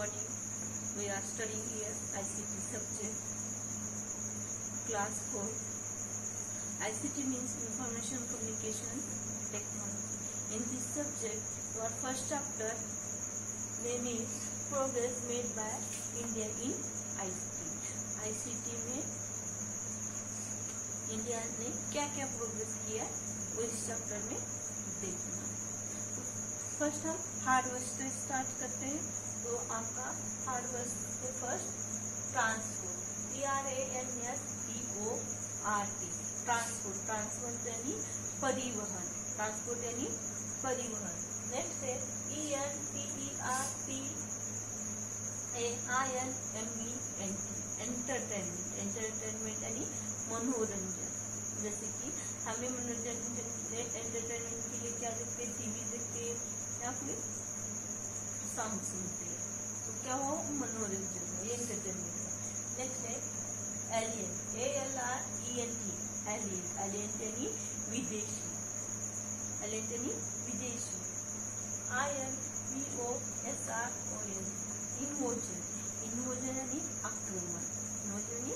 morning. We are studying here ICT subject, class 4. ICT means Information Communication Technology. In this subject, our first chapter name is Progress Made by India in ICT. ICT में India ने क्या क्या progress किया वो इस chapter में देखना। First हम हार्ड वर्ड से स्टार्ट करते हैं। तो आपका हार्ड वर्ड से first transport, TRANSPORT, transport, transport यानी परिवहन, ट्रांसपोर्ट यानी परिवहन। नेक्स्ट है ENTERTAINMENT, एंटरटेनमेंट, एंटरटेनमेंट यानी मनोरंजन। जैसे कि हमें मनोरंजन एंटरटेनमेंट के लिए क्या देखते हैं, टीवी देखते हैं या फिर सॉन्ग सुनते हैं, तो क्या हो मनोरंजन है, ये एंटरटेनमेंट है। नेक्स्ट है एलियन, ALRENT, एलियन, एलियन यानी विदेशी, एलियन यानी विदेशी। INVOSRON, इन्वोजन, इन्वोजन यानी आक्रमण, इन्वोजन यानी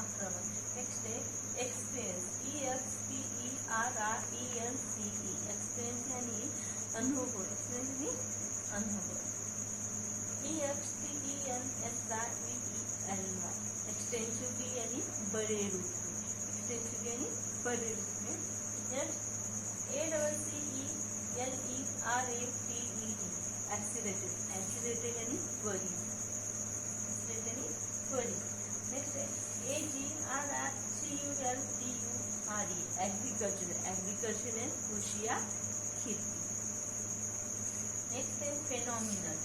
आक्रमण। नेक्स्ट है एक्सपीरियंस, EXPERRENCE, एक्सपीरियंस यानी अनुभव, एक्सपीरियंस यानी अनुभव। EXTENSIVELY, एक्सटेंसिव यानी बड़े रूप में, एक्सटेंसिव यानी बड़े रूप में। नेक्स्ट ACCELERATED, एक्सीलरेटेड, एक्सीलरेटेड यानी त्वरित, एक्सीलरेटेड यानी त्वरित। नेक्स्ट है AGRCULTURE, एग्रीकल्चर, एग्रीकल्चर है कृषि या खेती। नेक्स्ट है फेनोमिनल,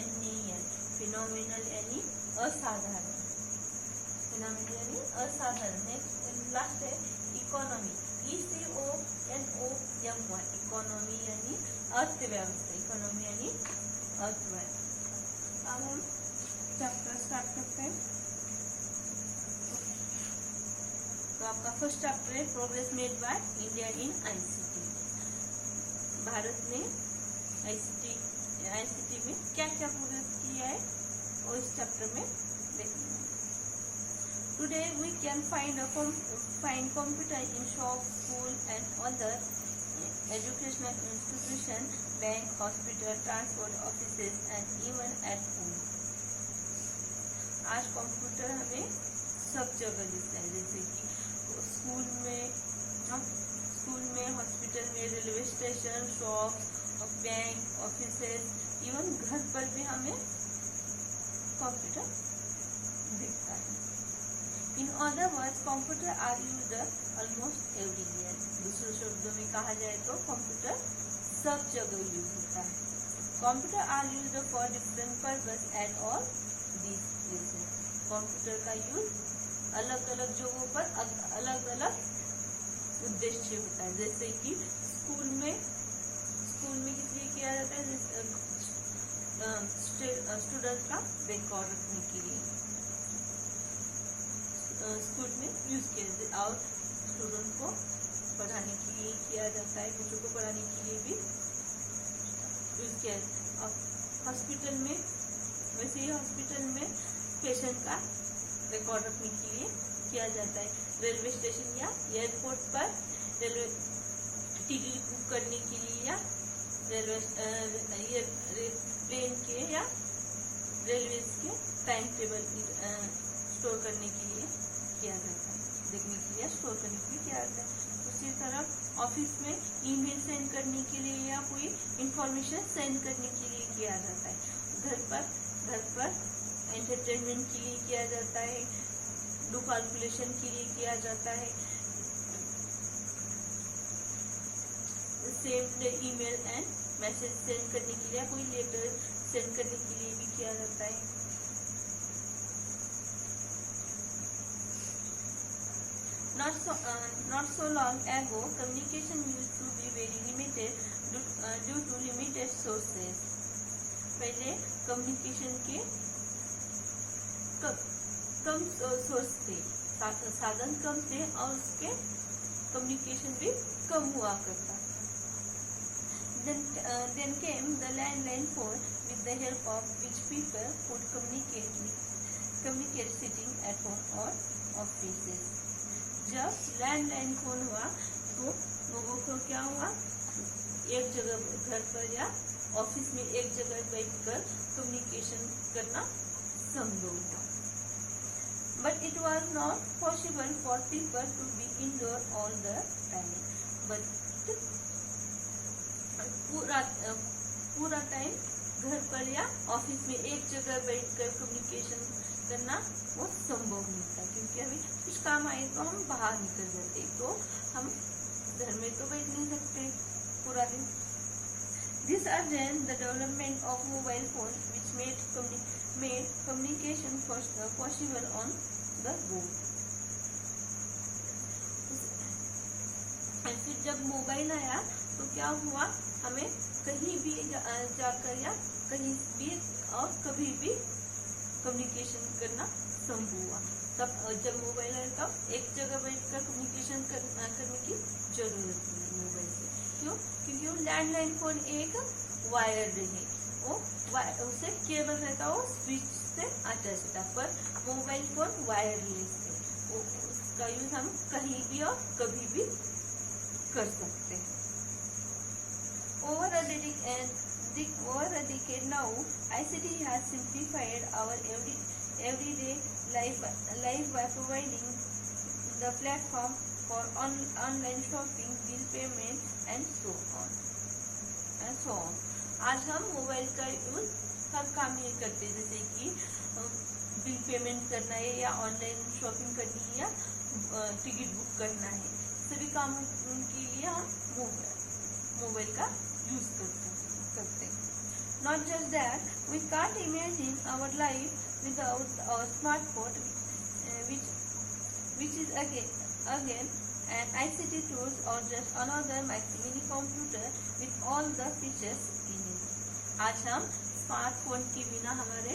PHENOMENAL, फिनोमिनल यानी असाधारण, फिनोमिनल यानी असाधारण। नेक्स्ट लास्ट है इकोनॉमी, ECONOMY, इकोनॉमी यानी अर्थव्यवस्था, इकोनॉमी यानी अर्थव्यवस्था। अब हम चैप्टर स्टार्ट करते हैं। तो आपका फर्स्ट चैप्टर है progress made by India in ICT। Bharat ने ICT में क्या क्या प्रोग्रेस किया है और इस चैप्टर में देखना है। Today we can find computer in shop, school and other educational institution, bank, hospital, transport offices and even at home. आज कंप्यूटर हमें सब जगह दिखता है, जैसे कि स्कूल में, हॉस्पिटल में, railway station, shop, bank, offices, even घर पर भी हमें कंप्यूटर दिखता है। In other words computer are used almost everywhere. दूसरे शब्दों में कहा जाए तो कंप्यूटर सब जगह यूज होता है। Computer are used for different purpose at all these places. Computer का यूज अलग अलग जगहों पर अलग अलग उद्देश्य होता है। जैसे कि स्कूल में किस लिए किया जाता है, स्टूडेंट का रिकॉर्ड रखने के लिए स्कूल में यूज किया जाता है, और स्टूडेंट को पढ़ाने के लिए किया जाता है, बच्चों को पढ़ाने के लिए भी यूज किया जाता है। और हॉस्पिटल में वैसे ही हॉस्पिटल में पेशेंट का रिकॉर्ड रखने के लिए किया जाता है। रेलवे स्टेशन या एयरपोर्ट पर रेलवे टिकट बुक करने के लिए या प्लेन के या रेलवे के टाइम टेबल स्टोर करने के लिए किया जाता है, देखने के लिए स्टोर करने के लिए किया जाता है। उसी तरह ऑफिस में ईमेल सेंड करने के लिए या कोई इंफॉर्मेशन सेंड करने के लिए किया जाता है। घर पर एंटरटेनमेंट के लिए किया जाता है, डू कैलकुलेशन के लिए किया जाता है, same email and message send करने के लिए, कोई लेटर सेंड करने के लिए भी किया जाता है। Not so long ago, communication used to be very limited due to limited sources. पहले कम्युनिकेशन के कम सोर्स थे, साधन कम थे और उसके कम्युनिकेशन भी कम हुआ करता। Then came the landline phone with the help of which people could communicate sitting at home or offices. जब लैंडलाइन फोन हुआ तो लोगों को क्या हुआ, एक जगह घर पर या ऑफिस में एक जगह बैठकर कम्युनिकेशन करना संभव हुआ. But it was not possible for people to be indoor all the time. But पूरा टाइम घर पर या ऑफिस में एक जगह बैठकर कम्युनिकेशन करना वो संभव नहीं था, क्योंकि अभी कुछ काम आए तो हम बाहर निकल जाते, तो हम घर में तो बैठ नहीं सकते पूरा दिन. This urged the development of mobile phones, which made communication possible on the go. फिर जब मोबाइल आया तो क्या हुआ, हमें कहीं भी जाकर या कहीं भी और कभी भी कम्युनिकेशन करना संभव हुआ. तब जब मोबाइल आया तब एक जगह बैठकर कम्युनिकेशन करने की जरूरत नहीं मोबाइल से. क्यों? क्योंकि वो लैंडलाइन फोन एक वायर है, वो उसे केबल रहता, वो स्विच से अटैच था, पर मोबाइल फोन वायरलेस है, उसका यूज हम कहीं भी और कभी भी कर सकते हैं. Over a decade now, ICT has simplified our everyday life by providing the platform for online shopping, bill payment and so on. आज हम मोबाइल का यूज हर काम में करते हैं, जैसे कि बिल पेमेंट करना है या ऑनलाइन शॉपिंग करनी है या टिकट बुक करना है, सभी कामों के लिए हम मोबाइल का यूज करते हैं. Not just that, we can't imagine our life without our smartphone, which is again an ICT tools or just another mini computer with all the features in it. आज हम स्मार्टफोन के बिना हमारे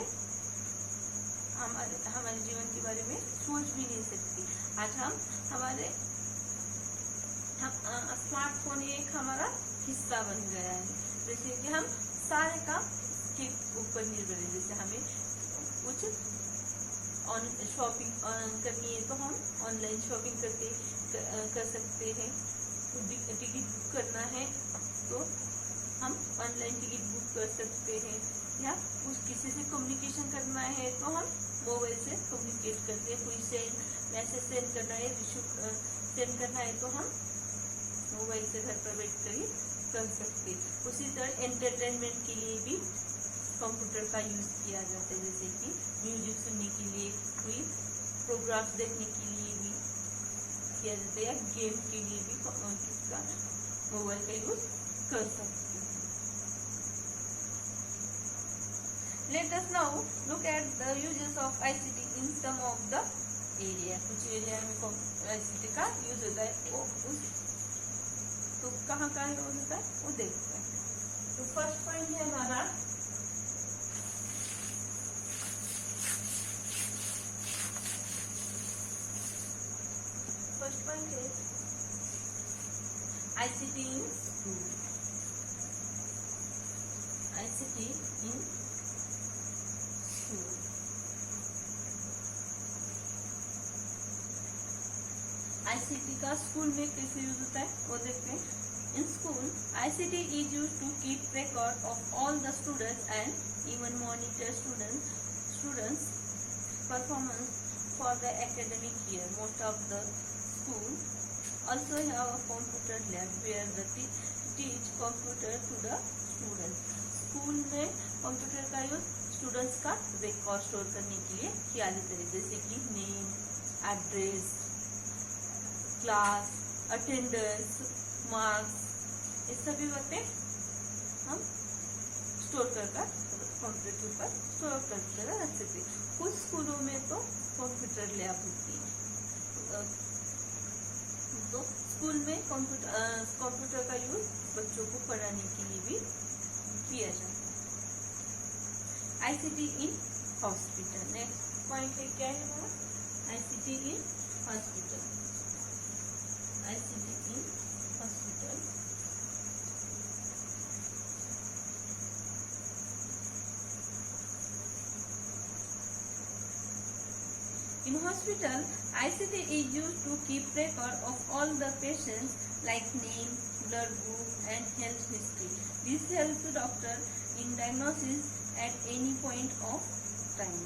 जीवन के बारे में सोच भी नहीं सकती. आज हम स्मार्टफोन एक हमारा हिस्सा बन गया है, जैसे कि हम सारे काम के ऊपर निर्भर है. जैसे हमें कुछ शॉपिंग करनी है तो हम ऑनलाइन शॉपिंग कर सकते हैं. टिकट बुक करना है तो हम ऑनलाइन टिकट बुक कर सकते हैं, या कुछ किसी से कम्युनिकेशन करना है तो हम मोबाइल से कम्युनिकेट करते हैं. कोई मैसेज सेंड करना है, सेंड करना है तो हम मोबाइल से घर पर बैठ कर ही कर सकते. उसी तरह एंटरटेनमेंट के लिए भी कंप्यूटर का यूज किया जाता है, जैसे कि म्यूजिक सुनने के लिए, कोई प्रोग्राम्स देखने के लिए भी किया जाता है, या गेम के लिए भी मोबाइल का यूज कर सकते हैं. Let us now look at the uses of ICT in some of the area. कुछ एरिया में ICT का यूज होता है, वो तो कहाँ यूज होता है वो देखते हैं. तो फर्स्ट पॉइंट है हमारा ICT in school. ICT in school. ICT का स्कूल में कैसे यूज होता है वो देखते हैं. In school, ICT is used to keep record of all the students and even monitor students' performance for the academic year. Most of the school also have a computer lab where they teach computer to the students. School में computer का use students का record store करने के लिए किया जाता है, जैसे कि name, address, class, attendance, marks, ये सभी बातें हम स्टोर कर कंप्यूटर पर स्टोर कर रख सकते. कुछ स्कूलों में तो कंप्यूटर लैब होती है, तो स्कूल में कंप्यूटर का यूज बच्चों को पढ़ाने के लिए भी किया जाता है. ICT in hospital. Next point है क्या है हमारा, ICT in hospital. ICT in hospital. In hospital, ICT is used to keep record of all the patients like name, blood group and health history. This helps the doctor in diagnosis at any point of time.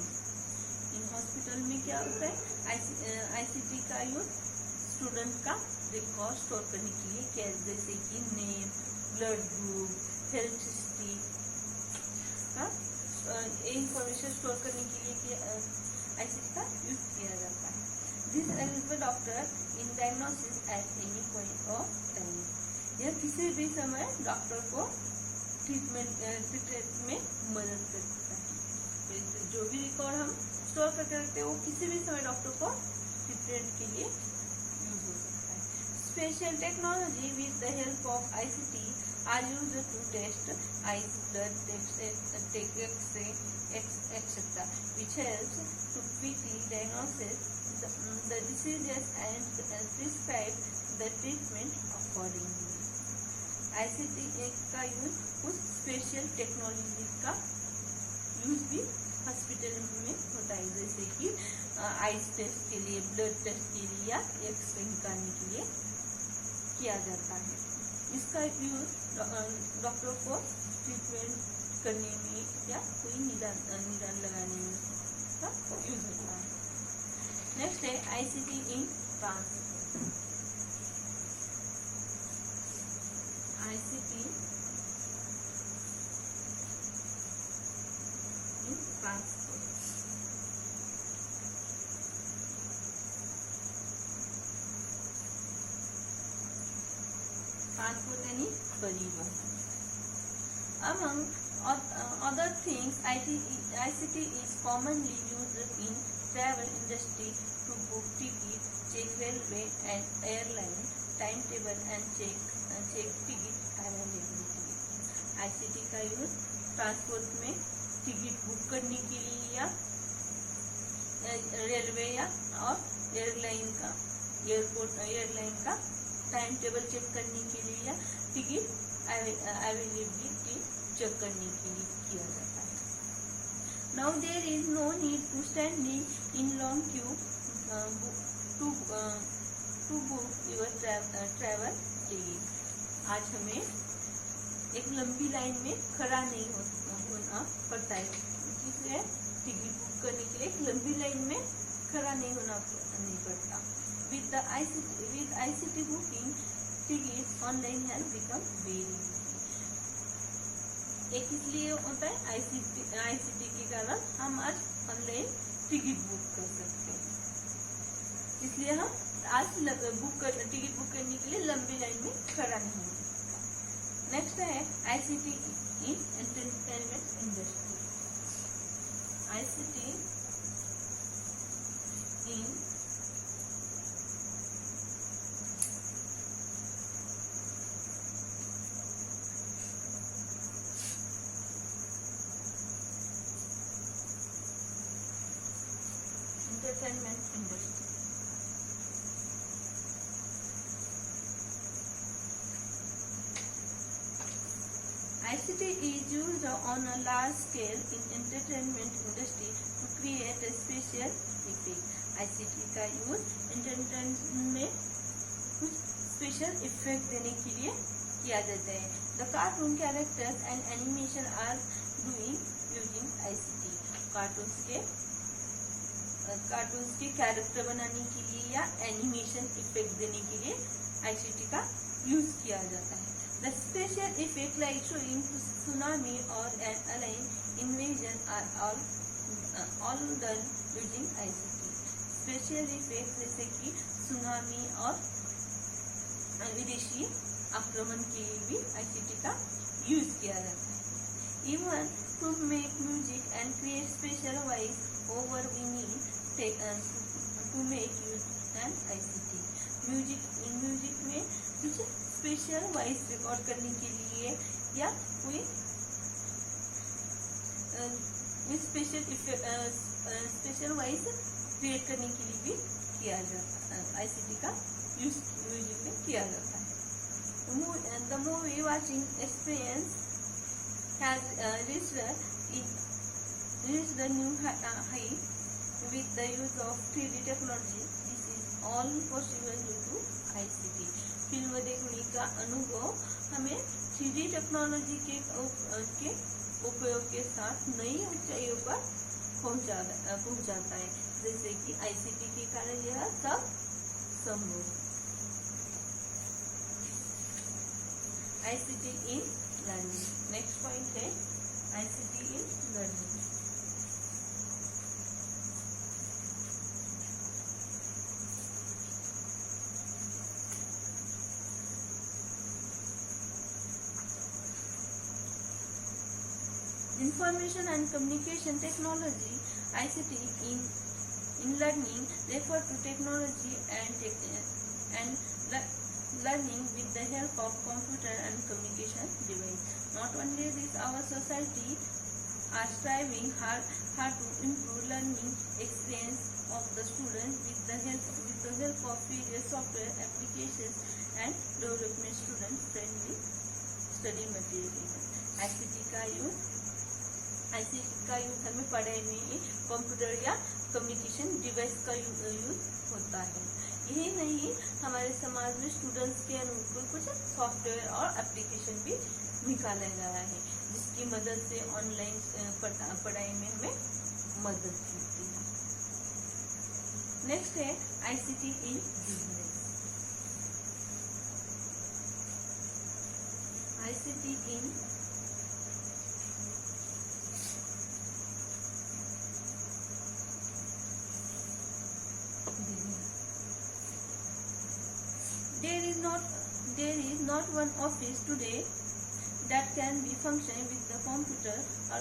In hospital में क्या होता है, ICT का use student का record store करने के लिए, जैसे कि name, blood group, health history का इंफॉर्मेशन स्टोर करने के लिए ICT का यूज किया जाता है. This helps the doctor in diagnosis at any point of time. यह किसी भी समय डॉक्टर को ट्रीटमेंट में मदद करता है. जो भी रिकॉर्ड हम स्टोर करके रखते हैं वो किसी भी समय डॉक्टर को ट्रीटमेंट के लिए यूज हो सकता है. Special technology with the help of ICT are used to test eyes, blood, take X-ray, etc., which helps to quickly diagnose the diseases and prescribe the treatment accordingly. ICT का use कुछ special technology का use भी hospital में होता है, जैसे कि eyes test के लिए, ब्लड टेस्ट के लिए या एक्सरे निकालने के लिए किया जाता है. इसका यूज डॉक्टर को ट्रीटमेंट करने में या कोई निदान लगाने में का यूज होता है. नेक्स्ट है ICT इन ट्रांसपोर्ट. ICT इन ट्रांसपोर्ट. ट्रांसपोर्ट यानी परिवहन. Among other things, ICT is commonly used in travel industry to book ticket, check railway and airline timetable and check ticket availability. ICT का यूज ट्रांसपोर्ट में ticket book करने के लिए या railway या और एयरलाइन का टाइम टेबल चेक करने के लिए या टिकट अवेलेबिलिटी चेक करने के लिए किया जाता है. Now there is no need to standing in long queue to book your travel ticket. आज हमें एक लंबी लाइन में खड़ा नहीं होना पड़ता है, इसलिए टिकट बुक करने के लिए एक लंबी लाइन में खड़ा नहीं पड़ता. With ICT booking, tickets online has become very easy. एक इसलिए होता है ICT के कारण हम आज ऑनलाइन टिकट बुक कर सकते हैं, इसलिए हम आज टिकट बुक करने के लिए लंबी लाइन में खड़ा नहीं हो सकता. नेक्स्ट है ICT in entertainment industry. ICT in entertainment industry. ICT is used on a large scale in entertainment industry to create a special effect. ICT का यूज एंटरटेनमेंट में कुछ स्पेशल इफेक्ट देने के लिए किया जाता है. The cartoon characters and animation are doing using ICT. Cartoons के कैरेक्टर बनाने के लिए या एनिमेशन इफेक्ट देने के लिए ICT का यूज किया जाता है. The special effect like showing tsunami or an alien invasion are all done using ICT. Special effect जैसे कि सुनामी और विदेशी आक्रमण के लिए भी ICT का यूज किया जाता है. Even to make music and create special voice over we need to make use an ICT. Music में कुछ स्पेशल वॉइस रिकॉर्ड करने के लिए या कोई स्पेशल वॉइस क्रिएट करने के लिए भी किया जाता है. ICT का यूज म्यूजिक में किया जाता है. The movie watching experience has reached the new height with the use of 3D technology. This is all possible due to ICT. Film देखने का अनुभव हमें 3D टेक्नोलॉजी के उपयोग के साथ नई ऊंचाइयों पर पहुंचाता है, जैसे कि ICT के कारण यह सब संभव। ICT in learning. Next point है ICT in learning. Information and communication technology, ICT in learning refer to technology and learning with the help of computer and communication device. Not only this, our society are striving hard to improve learning experience of the students with the help of various software applications and development student friendly study material. ICT का use हमें पढ़ाई में computer या communication device का use होता है। यही नहीं, हमारे समाज में स्टूडेंट्स के अनुकूल कुछ सॉफ्टवेयर और एप्लीकेशन भी निकाला गया है, जिसकी मदद से ऑनलाइन पढ़ाई में हमें मदद मिलती है। नेक्स्ट है ICT in business. ICT in There is not one office today that can be function with the computer or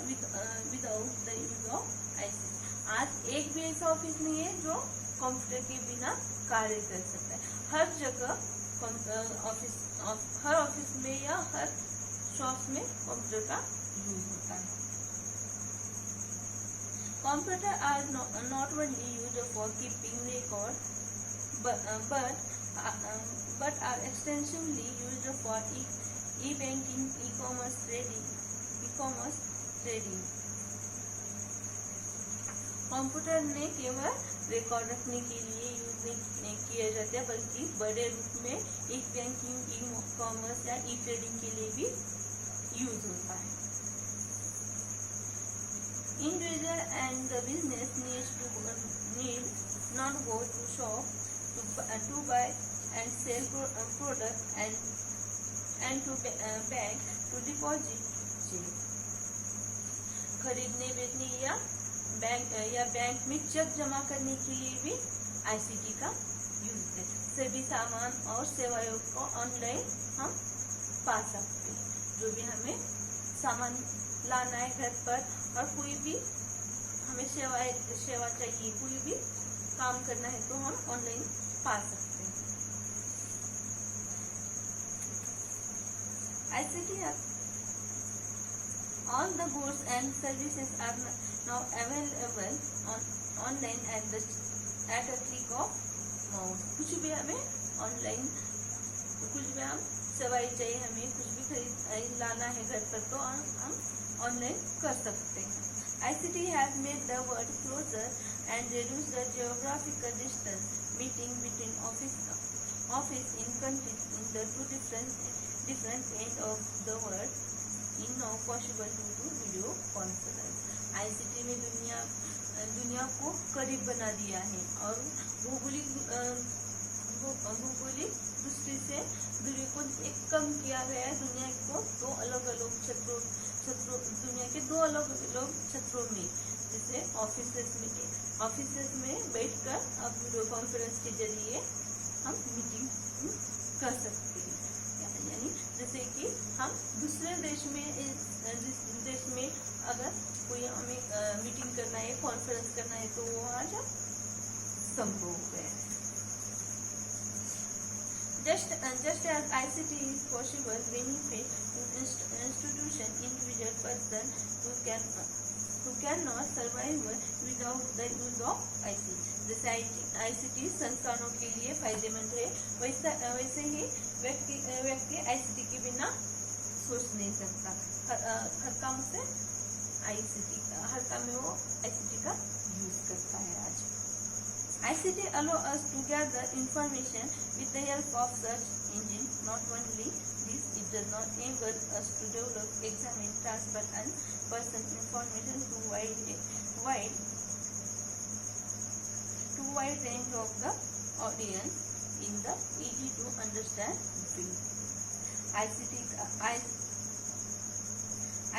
without the use of ICT. आज एक भी ऐसा ऑफिस नहीं है जो कंप्यूटर के बिना कार्य कर सकता है। हर जगह हर ऑफिस में या हर शॉप में कंप्यूटर का यूज होता है। Computer are not only used for keeping record, but are extensively used for e-banking, e-commerce trading. Computer ने केवल रिकॉर्ड रखने के लिए यूज नहीं किया जाता है, बल्कि बड़े रूप में ई-बैंकिंग, ई-कॉमर्स या ई-ट्रेडिंग के लिए भी यूज होता है। Individual and the business need not go to shop to buy and sell product and to bank to deposit check. खरीदने बेचने या बैंक में चेक जमा करने के लिए भी ICT का यूज है। सभी सामान और सेवाओं को ऑनलाइन हम पा सकते हैं। जो भी हमें सामान लाना है घर पर और कोई भी हमें सेवा चाहिए, कोई भी काम करना है तो हम ऑनलाइन पा सकते हैं। ICT all the goods and services are now available online at a click of mouse. कुछ भी हमें ऑनलाइन, कुछ भी हम सेवाएं चाहिए, हमें कुछ भी खरीद लाना है घर पर तो हम ऑनलाइन कर सकते हैं। ICT has made the world closer and reduced the geographical distance. Meeting between office in countries in the two different ends of the world is now possible due to video conference. ICT ने दुनिया को करीब बना दिया है और भौगोलिक दृष्टि से दूरी को कम किया गया है। दुनिया के दो अलग अलग क्षेत्रों में, जैसे ऑफिसेस में बैठकर अब वीडियो कॉन्फ्रेंस के जरिए हम मीटिंग कर सकते हैं। यानी जैसे कि हम दूसरे देश में अगर कोई हमें मीटिंग करना है, कॉन्फ्रेंस करना है तो वो आज संभव है। Just as ICT is possible, benefit institution, individual person who cannot survive without the use of ICT. जैसे ICT संस्थानों के लिए फायदेमंद है, वैसे ही व्यक्ति ICT के बिना सोच नहीं सकता। हर काम से आईसीटी, हर काम में वो आईसीटी का यूज करता है आज। ICT allow us to gather information with the help of search engine. Not only this, it does not enable us to develop, examine, transfer, and person information to wide range of the audience in the easy to understand way.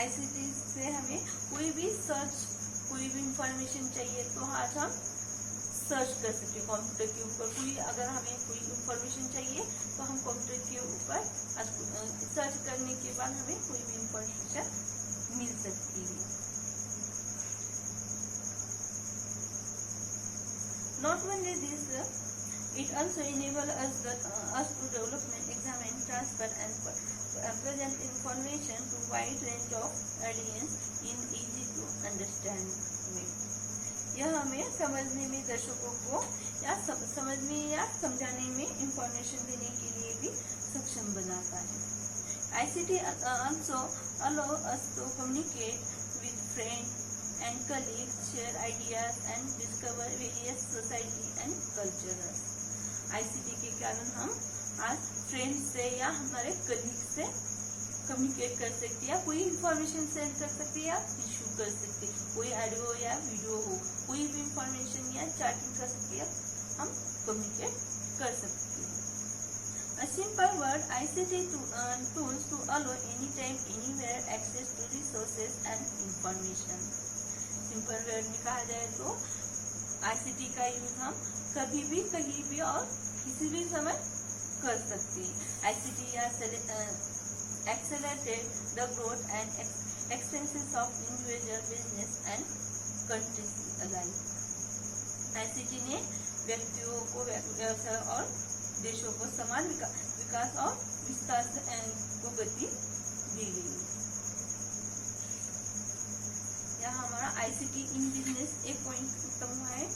ICT से हमें कोई भी information चाहिए तो आज हम search कर सकते हैं कंप्यूटर के ऊपर। कोई अगर हमें कोई इंफॉर्मेशन चाहिए तो हम कंप्यूटर के ऊपर सर्च करने के बाद हमें कोई भी इंफॉर्मेशन मिल सकती है। Not only this, it also enables us to develop, examine, transfer, and present information to wide range of audience in easy to understand way. यह हमें समझने में, दर्शकों को या समझने या समझाने में इंफॉर्मेशन देने के लिए भी सक्षम बनाता है। ICT also allow us to communicate with friends and colleagues, share ideas and discover various society and cultures. ICT के कारण हम आज फ्रेंड्स से या हमारे कलीग से कम्युनिकेट कर सकते हैं, कोई इंफॉर्मेशन सेंड कर सकते हैं या इशू कर सकते हैं, कोई ऑडियो या वीडियो हो, कोई भी इंफॉर्मेशन या चैटिंग कर सकते हैं, हम कम्युनिकेट कर सकते हैं। A simple word, ICT tools to allow anytime, anywhere access to resources and information. Simple word में कहा जाए तो ICT का यूज हम कभी भी, कहीं भी और किसी भी समय कर सकते हैं। ICT या accelerated the growth and expansion of individual business and countries alike. ICT ने व्यक्तियों को, व्यवसाय और देशों को समान विकास और विस्तार को गति दी गई। यह हमारा ICT इन बिजनेस एक पॉइंट उत्तम हुआ है।